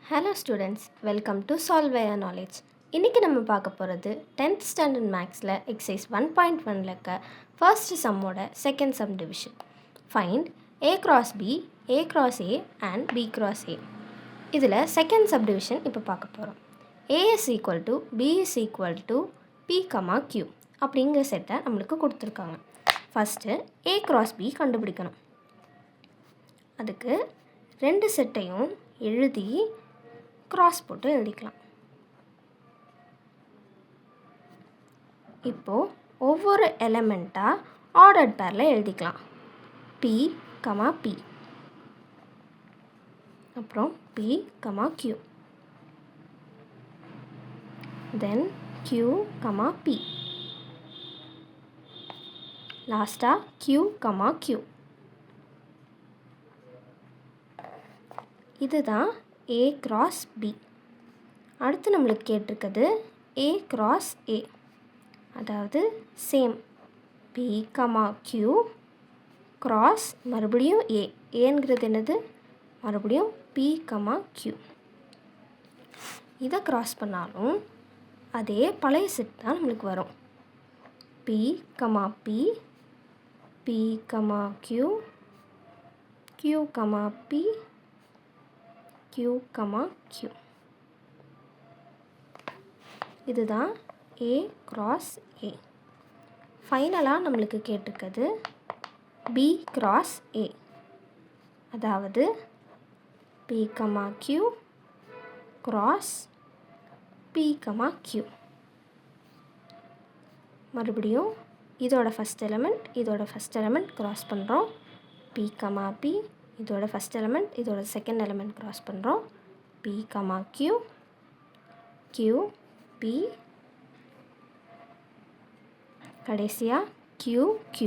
Hello students, welcome to solve via knowledge. இன்றைக்கி நம்ம பார்க்க போகிறது 10th ஸ்டாண்டர்ட் மேக்ஸில் எக்ஸசைஸ் 1.1ல் இருக்க ஃபர்ஸ்ட் சம்மோட second sum division. Find a cross b, a cross a and b cross a. இதில் செகண்ட் சப் டிவிஷன் இப்போ பார்க்க போகிறோம். a is equal to b is equal to p, q அப்படிங்கிற செட்டை நம்மளுக்கு கொடுத்துருக்காங்க. ஃபஸ்ட்டு a cross b கண்டுபிடிக்கணும். அதுக்கு ரெண்டு செட்டையும் எழுதி கிராஸ் போட்டு எழுதிக்கலாம். இப்போது ஒவ்வொரு எலமெண்ட்டாக ஆர்டர்ட் பேரில் எழுதிக்கலாம். p, p, அப்புறம் p, q, தென் q, p, லாஸ்ட்டாக q, q. இதுதான் a cross b. அடுத்து நம்மளுக்கு கேட்டிருக்கிறது a cross a, அதாவது சேம் p, q cross மறுபடியும் a. ஏங்கிறது என்னது? மறுபடியும் p, q. இதை கிராஸ் பண்ணாலும் அதே பழைய செட் தான் நம்மளுக்கு வரும். p, p, p, q, q, p, q, q. இதுதான் a cross a. ஃபைனலாக நம்மளுக்கு கேட்டிருக்கிறது b cross a, அதாவது p, q cross p, q. மறுபடியும் இதோட ஃபஸ்ட் எலிமெண்ட் கிராஸ் பண்ணுறோம். p, p, இதோட ஃபஸ்ட் எலிமெண்ட் இதோட செகண்ட் எலிமெண்ட் கிராஸ் பண்ணுறோம். p, q, q, p, கடைசியாக q, q.